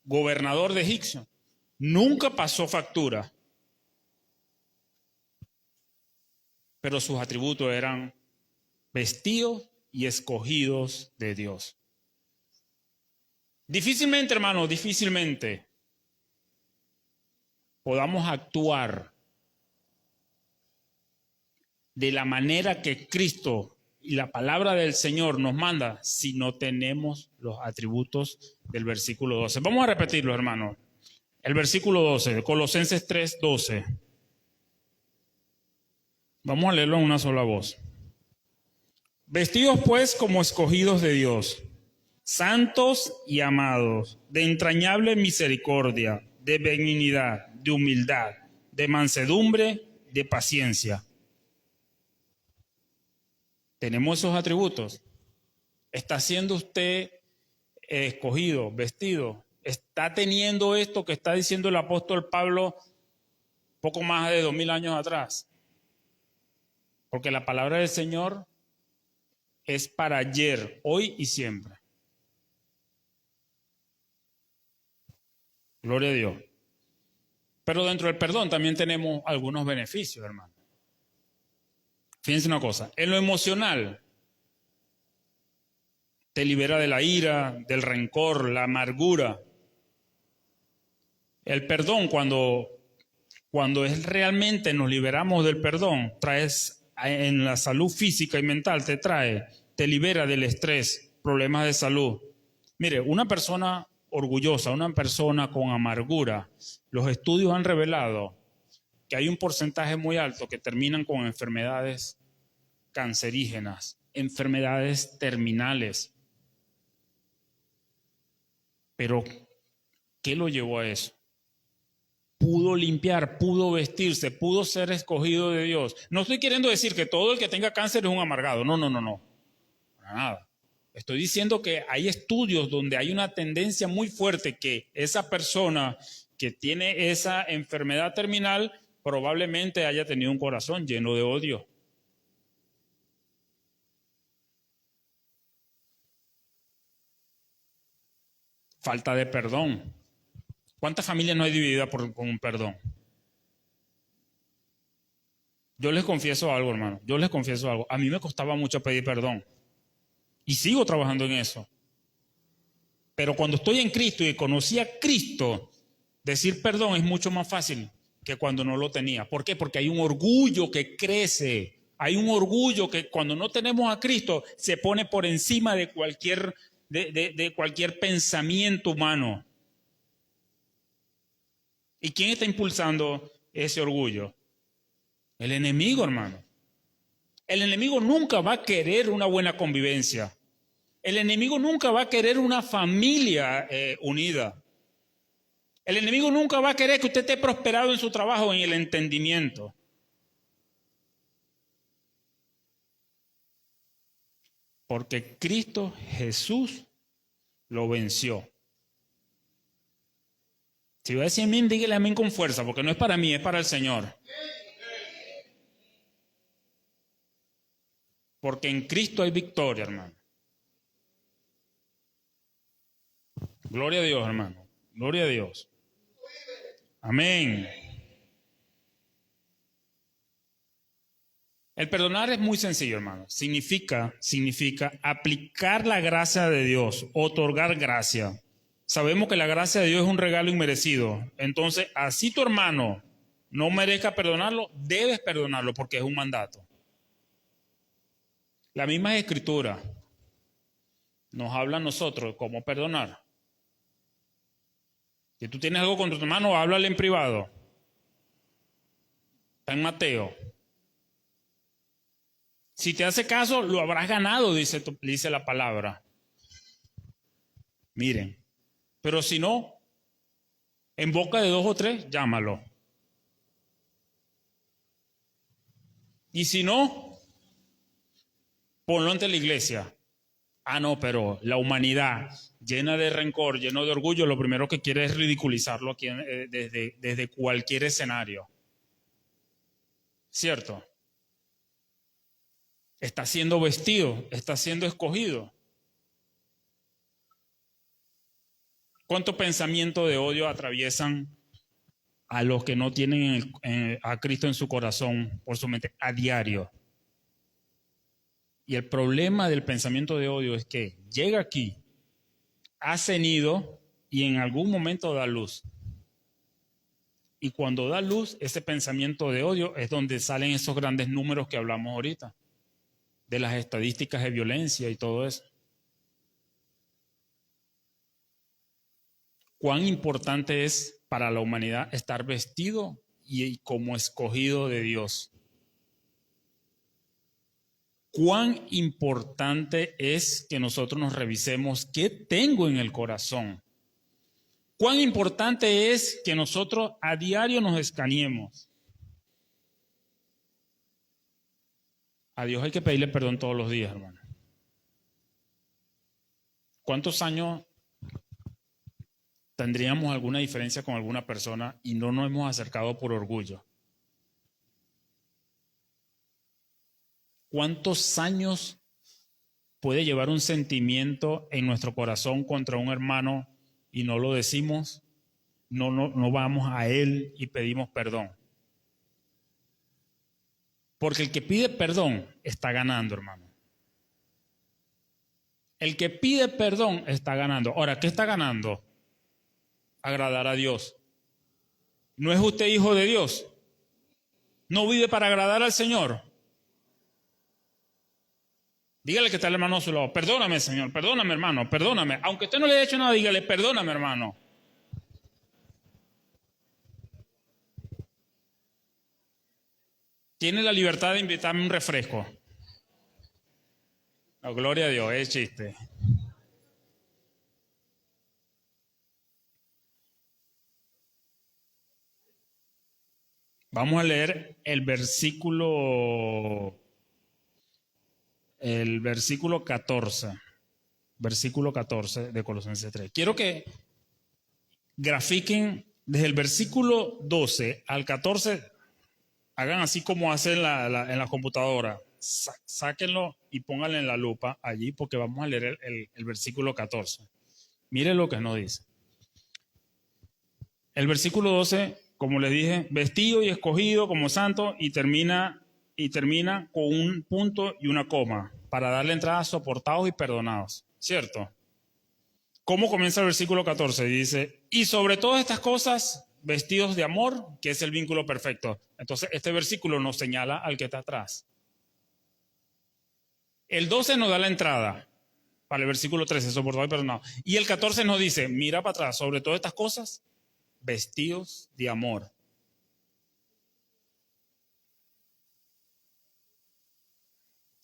Speaker 1: gobernador de Egipto, nunca pasó factura. Pero sus atributos eran vestidos y escogidos de Dios. Difícilmente, hermano, podamos actuar de la manera que Cristo y la palabra del Señor nos manda si no tenemos los atributos del versículo 12. Vamos a repetirlo, hermano. El versículo 12 de Colosenses 3:12. Vamos a leerlo en una sola voz. Vestidos pues como escogidos de Dios, santos y amados, de entrañable misericordia, de benignidad, de humildad, de mansedumbre, de paciencia. ¿Tenemos esos atributos? ¿Está siendo usted escogido, vestido? ¿Está teniendo esto que está diciendo el apóstol Pablo poco más de 2000 años atrás? Porque la palabra del Señor es para ayer, hoy y siempre. Gloria a Dios. Pero dentro del perdón también tenemos algunos beneficios, hermano. Fíjense una cosa, en lo emocional te libera de la ira, del rencor, la amargura. El perdón, cuando es realmente nos liberamos del perdón, traes en la salud física y mental, te libera del estrés, problemas de salud. Mire, una persona orgullosa, una persona con amargura, los estudios han revelado que hay un porcentaje muy alto que terminan con enfermedades cancerígenas, enfermedades terminales. Pero, ¿qué lo llevó a eso? pudo limpiar, pudo vestirse, pudo ser escogido de Dios. No estoy queriendo decir que todo el que tenga cáncer es un amargado. No, no, no, no. Para nada. Estoy diciendo que hay estudios donde hay una tendencia muy fuerte que esa persona que tiene esa enfermedad terminal probablemente haya tenido un corazón lleno de odio. Falta de perdón. ¿Cuántas familias no hay divididas con un perdón? Yo les confieso algo, hermano. Yo les confieso algo. A mí me costaba mucho pedir perdón. Y sigo trabajando en eso. Pero cuando estoy en Cristo y conocí a Cristo, decir perdón es mucho más fácil que cuando no lo tenía. ¿Por qué? Porque hay un orgullo que crece. Hay un orgullo que cuando no tenemos a Cristo se pone por encima de cualquier pensamiento humano. ¿Y quién está impulsando ese orgullo? El enemigo, hermano. El enemigo nunca va a querer una buena convivencia. El enemigo nunca va a querer una familia unida. El enemigo nunca va a querer que usted esté prosperado en su trabajo, en el entendimiento. Porque Cristo Jesús lo venció. Si va a decir amén, dígale amén con fuerza, porque no es para mí, es para el Señor. Porque en Cristo hay victoria, hermano. Gloria a Dios, hermano. Gloria a Dios. Amén. El perdonar es muy sencillo, hermano. Significa aplicar la gracia de Dios, otorgar gracia. Sabemos que la gracia de Dios es un regalo inmerecido. Entonces, así tu hermano no merezca perdonarlo, debes perdonarlo porque es un mandato. La misma escritura nos habla a nosotros cómo perdonar. Si tú tienes algo contra tu hermano, háblale en privado. Está en Mateo. Si te hace caso, lo habrás ganado, dice la palabra. Miren, pero si no, en boca de 2 o 3, llámalo. Y si no, ponlo ante la iglesia. Ah, no, pero la humanidad llena de rencor, lleno de orgullo, lo primero que quiere es ridiculizarlo aquí desde cualquier escenario. ¿Cierto? Está siendo vestido, está siendo escogido. ¿Cuánto pensamiento de odio atraviesan a los que no tienen a Cristo en su corazón, por su mente, a diario? Y el problema del pensamiento de odio es que llega aquí, ha cenido y en algún momento da luz. Y cuando da luz, ese pensamiento de odio es donde salen esos grandes números que hablamos ahorita, de las estadísticas de violencia y todo eso. Cuán importante es para la humanidad estar vestido y como escogido de Dios. Cuán importante es que nosotros nos revisemos qué tengo en el corazón. Cuán importante es que nosotros a diario nos escaneemos. A Dios hay que pedirle perdón todos los días, hermano. ¿Cuántos años tendríamos alguna diferencia con alguna persona y no nos hemos acercado por orgullo? ¿Cuántos años puede llevar un sentimiento en nuestro corazón contra un hermano y no lo decimos? No vamos a él y pedimos perdón. Porque el que pide perdón está ganando, hermano. El que pide perdón está ganando. Ahora, ¿qué está ganando? Agradar a Dios. ¿No es usted hijo de Dios? ¿No vive para agradar al Señor? Dígale que está el hermano a su lado. Perdóname, Señor. Perdóname, hermano. Perdóname. Aunque usted no le haya hecho nada, dígale, perdóname, hermano. Tiene la libertad de invitarme un refresco. No, gloria a Dios, es chiste. Vamos a leer el versículo 14. Versículo 14 de Colosenses 3. Quiero que grafiquen desde el versículo 12 al 14, hagan así como hacen en la computadora. Sáquenlo y pónganlo en la lupa allí porque vamos a leer el versículo 14. Miren lo que nos dice. El versículo 12, como les dije, vestido y escogido como santo, y termina con un punto y una coma para darle entrada a soportados y perdonados, ¿cierto? ¿Cómo comienza el versículo 14? Dice, y sobre todas estas cosas, vestidos de amor, que es el vínculo perfecto. Entonces, este versículo nos señala al que está atrás. El 12 nos da la entrada para el versículo 13, soportado y perdonado. Y el 14 nos dice, mira para atrás, sobre todas estas cosas, vestidos de amor.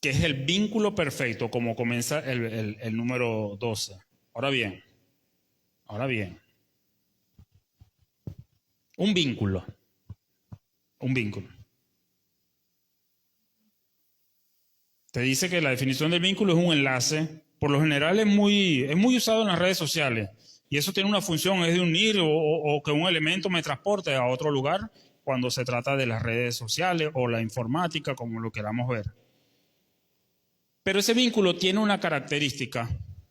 Speaker 1: Que es el vínculo perfecto, como comienza el número 12. Ahora bien, un vínculo. Te dice que la definición del vínculo es un enlace. Por lo general es muy usado en las redes sociales. Y eso tiene una función, es de unir o que un elemento me transporte a otro lugar cuando se trata de las redes sociales o la informática, como lo queramos ver. Pero ese vínculo tiene una característica.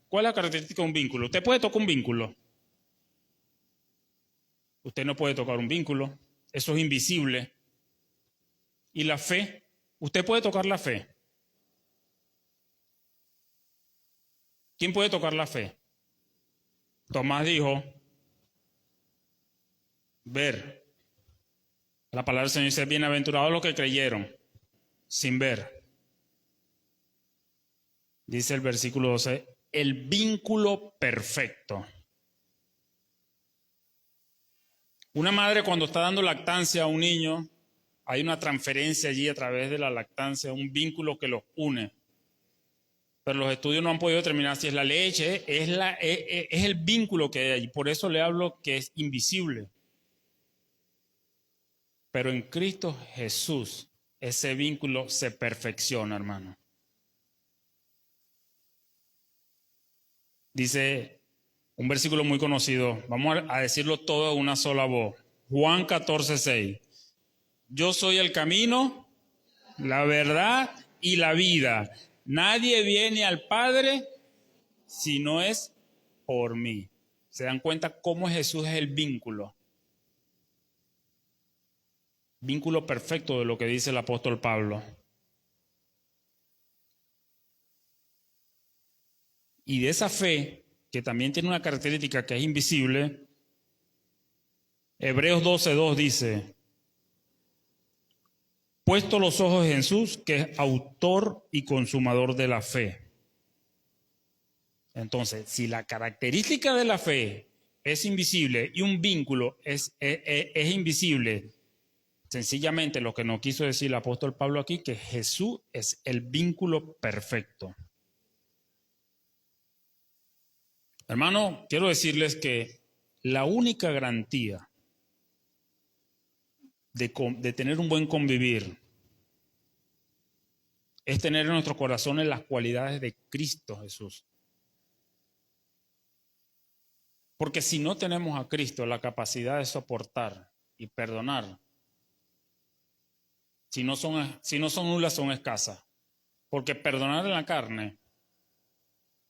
Speaker 1: ¿Cuál es la característica de un vínculo? Usted puede tocar un vínculo. Usted no puede tocar un vínculo. Eso es invisible. Y la fe, usted puede tocar la fe. ¿Quién puede tocar la fe? Tomás dijo, ver. La palabra del Señor dice, bienaventurados los que creyeron sin ver. Dice el versículo 12, el vínculo perfecto. Una madre cuando está dando lactancia a un niño, hay una transferencia allí a través de la lactancia, un vínculo que los une. Pero los estudios no han podido determinar si es la leche, es el vínculo que hay allí. Por eso le hablo que es invisible. Pero en Cristo Jesús, ese vínculo se perfecciona, hermano. Dice un versículo muy conocido, vamos a decirlo todo de una sola voz. Juan 14:6. Yo soy el camino, la verdad y la vida. Nadie viene al Padre si no es por mí. ¿Se dan cuenta cómo Jesús es el vínculo? Vínculo perfecto de lo que dice el apóstol Pablo. Y de esa fe, que también tiene una característica que es invisible, Hebreos 12:2 dice, puesto los ojos en Jesús, que es autor y consumador de la fe. Entonces, si la característica de la fe es invisible y un vínculo es invisible, sencillamente lo que nos quiso decir el apóstol Pablo aquí, que Jesús es el vínculo perfecto. Hermano, quiero decirles que la única garantía de tener un buen convivir es tener en nuestros corazones las cualidades de Cristo Jesús. Porque si no tenemos a Cristo la capacidad de soportar y perdonar, si no son nulas, son escasas. Porque perdonar en la carne,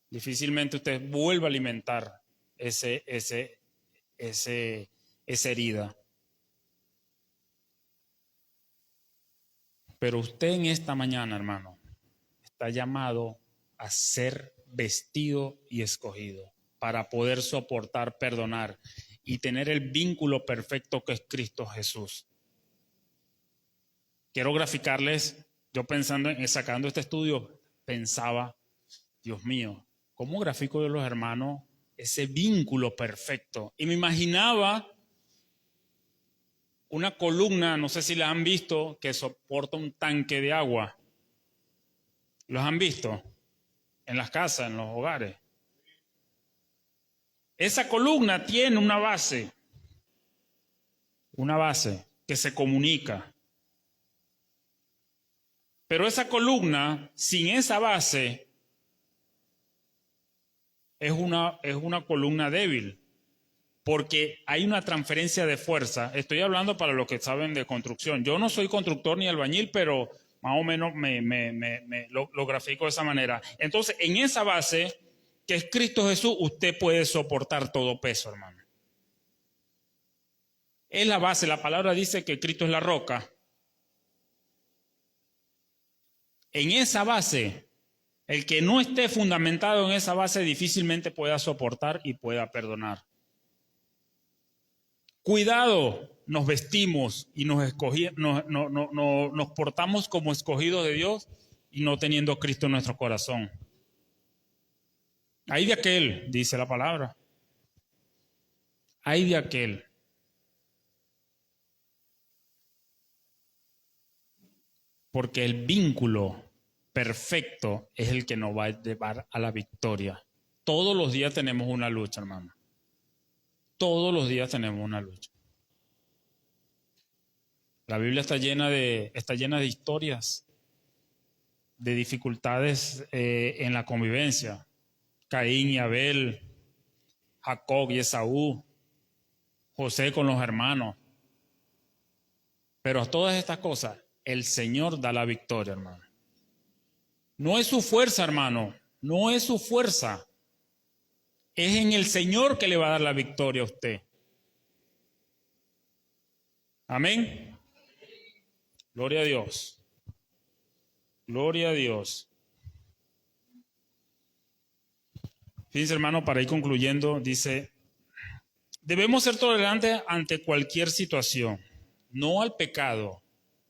Speaker 1: difícilmente usted vuelva a alimentar esa herida. Pero usted en esta mañana, hermano, está llamado a ser vestido y escogido para poder soportar, perdonar y tener el vínculo perfecto que es Cristo Jesús. Quiero graficarles, yo pensando en sacando este estudio, pensaba, Dios mío, ¿cómo grafico yo los hermanos ese vínculo perfecto? Y me imaginaba una columna, no sé si la han visto, que soporta un tanque de agua. ¿Los han visto? En las casas, en los hogares. Esa columna tiene una base. que se comunica. Pero esa columna, sin esa base, es una columna débil, porque hay una transferencia de fuerza. Estoy hablando para los que saben de construcción. Yo no soy constructor ni albañil, pero más o menos lo grafico de esa manera. Entonces, en esa base, que es Cristo Jesús, usted puede soportar todo peso, hermano. Es la base. La palabra dice que Cristo es la roca. En esa base, el que no esté fundamentado en esa base difícilmente pueda soportar y pueda perdonar. Cuidado, nos vestimos y nos portamos como escogidos de Dios y no teniendo a Cristo en nuestro corazón. Ay de aquel, dice la palabra. Ay de aquel. Porque el vínculo perfecto es el que nos va a llevar a la victoria. Todos los días tenemos una lucha, hermano. Todos los días tenemos una lucha. La Biblia está llena de historias, de dificultades en la convivencia. Caín y Abel, Jacob y Esaú, José con los hermanos. Pero a todas estas cosas, el Señor da la victoria, hermano. No es su fuerza, hermano. No es su fuerza. Es en el Señor que le va a dar la victoria a usted. Amén. Gloria a Dios. Gloria a Dios. Fíjense, hermano, para ir concluyendo, dice, debemos ser tolerantes ante cualquier situación, no al pecado.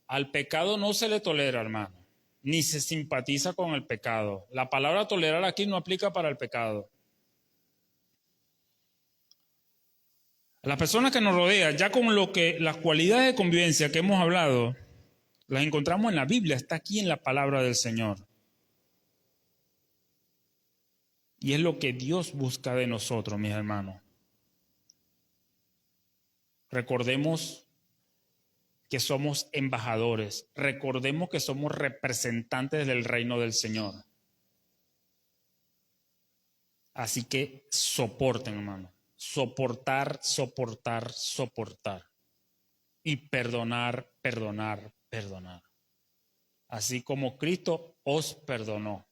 Speaker 1: Al pecado no se le tolera, hermano, ni se simpatiza con el pecado. La palabra tolerar aquí no aplica para el pecado. Las personas que nos rodean, ya con las cualidades de convivencia que hemos hablado, las encontramos en la Biblia, está aquí en la palabra del Señor. Y es lo que Dios busca de nosotros, mis hermanos. Recordemos que somos embajadores, recordemos que somos representantes del reino del Señor. Así que soporten, hermano. Soportar, soportar, soportar. Y perdonar, perdonar, perdonar. Así como Cristo os perdonó.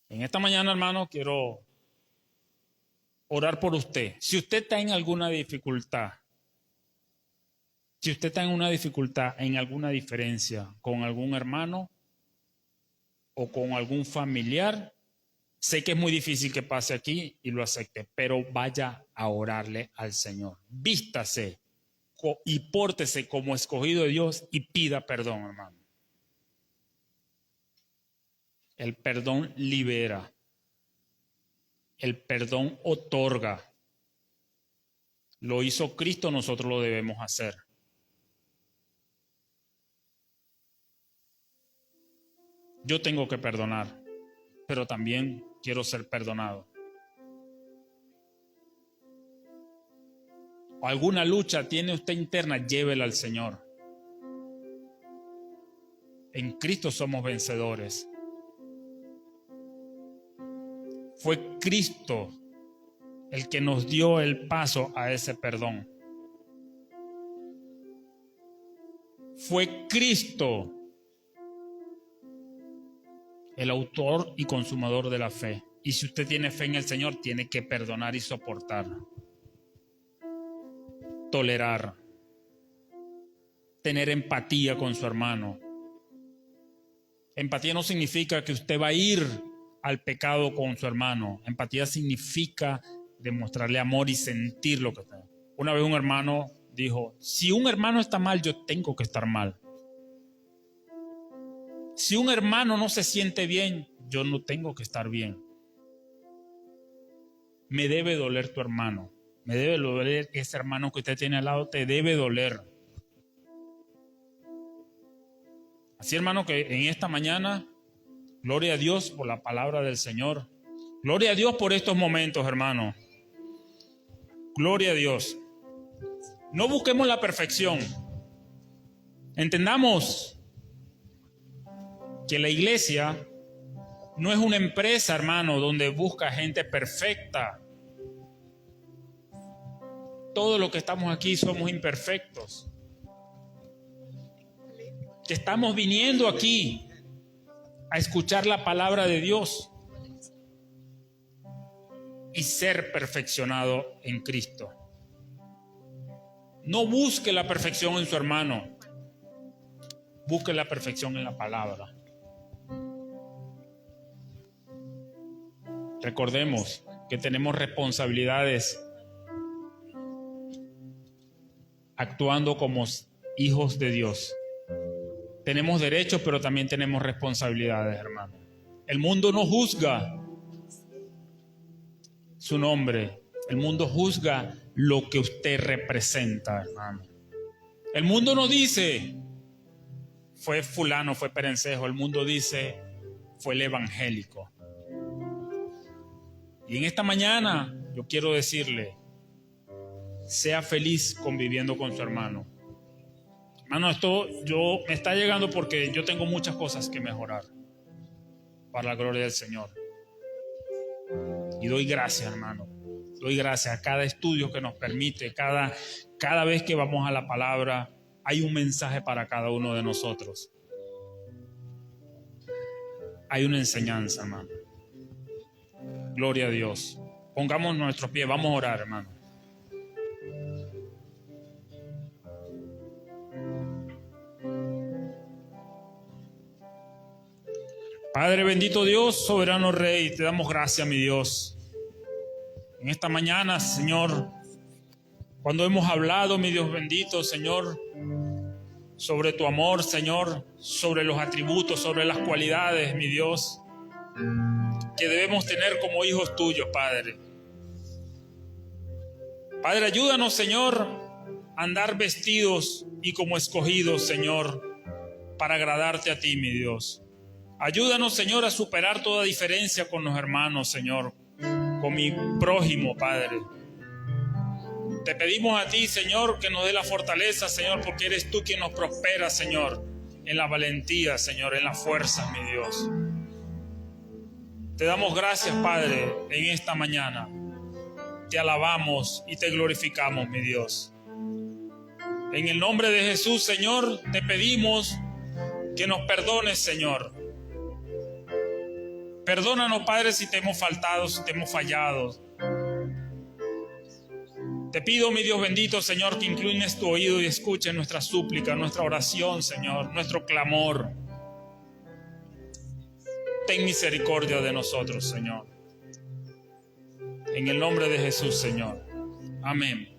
Speaker 1: En esta mañana, hermano, quiero orar por usted. Si usted está en alguna dificultad, si usted está en una dificultad, en alguna diferencia con algún hermano o con algún familiar, sé que es muy difícil que pase aquí y lo acepte, pero vaya a orarle al Señor. Vístase y pórtese como escogido de Dios y pida perdón, hermano. El perdón libera. El perdón otorga. Lo hizo Cristo, nosotros lo debemos hacer. Yo tengo que perdonar, pero también quiero ser perdonado. ¿Alguna lucha tiene usted interna? Llévela al Señor. En Cristo somos vencedores. Fue Cristo el que nos dio el paso a ese perdón. Fue Cristo el autor y consumador de la fe. Y si usted tiene fe en el Señor, tiene que perdonar y soportar. Tolerar. Tener empatía con su hermano. Empatía no significa que usted va a ir al pecado con su hermano. Empatía significa demostrarle amor y sentir lo que está. Una vez un hermano dijo, si un hermano está mal, yo tengo que estar mal. Si un hermano no se siente bien, yo no tengo que estar bien. Me debe doler tu hermano. Me debe doler ese hermano que usted tiene al lado, te debe doler. Así, hermano, que en esta mañana, gloria a Dios por la palabra del Señor. Gloria a Dios por estos momentos, hermano. Gloria a Dios. No busquemos la perfección. Entendamos que la iglesia no es una empresa, hermano, donde busca gente perfecta. Todos los que estamos aquí somos imperfectos. Que estamos viniendo aquí a escuchar la palabra de Dios y ser perfeccionado en Cristo. No busque la perfección en su hermano, busque la perfección en la palabra. Recordemos que tenemos responsabilidades actuando como hijos de Dios. Tenemos derechos, pero también tenemos responsabilidades, hermano. El mundo no juzga su nombre. El mundo juzga lo que usted representa, hermano. El mundo no dice, fue fulano, fue perencejo. El mundo dice, fue el evangélico. Y en esta mañana yo quiero decirle, sea feliz conviviendo con su hermano. Hermano, esto me está llegando porque yo tengo muchas cosas que mejorar para la gloria del Señor. Y doy gracias, hermano. Doy gracias a cada estudio que nos permite, cada vez que vamos a la palabra, hay un mensaje para cada uno de nosotros. Hay una enseñanza, hermano. Gloria a Dios. Pongamos nuestros pies, vamos a orar, hermano. Padre bendito Dios, soberano Rey, te damos gracias, mi Dios. En esta mañana, Señor, cuando hemos hablado, mi Dios bendito, Señor, sobre tu amor, Señor, sobre los atributos, sobre las cualidades, mi Dios, que debemos tener como hijos tuyos, Padre. Padre, ayúdanos, Señor, a andar vestidos y como escogidos, Señor, para agradarte a ti, mi Dios. Ayúdanos, Señor, a superar toda diferencia con los hermanos, Señor, con mi prójimo, Padre. Te pedimos a ti, Señor, que nos dé la fortaleza, Señor, porque eres tú quien nos prospera, Señor, en la valentía, Señor, en las fuerzas, mi Dios. Te damos gracias, Padre, en esta mañana. Te alabamos y te glorificamos, mi Dios. En el nombre de Jesús, Señor, te pedimos que nos perdones, Señor. Perdónanos, Padre, si te hemos faltado, si te hemos fallado. Te pido, mi Dios bendito, Señor, que inclines tu oído y escuches nuestra súplica, nuestra oración, Señor, nuestro clamor. Ten misericordia de nosotros, Señor. En el nombre de Jesús, Señor. Amén.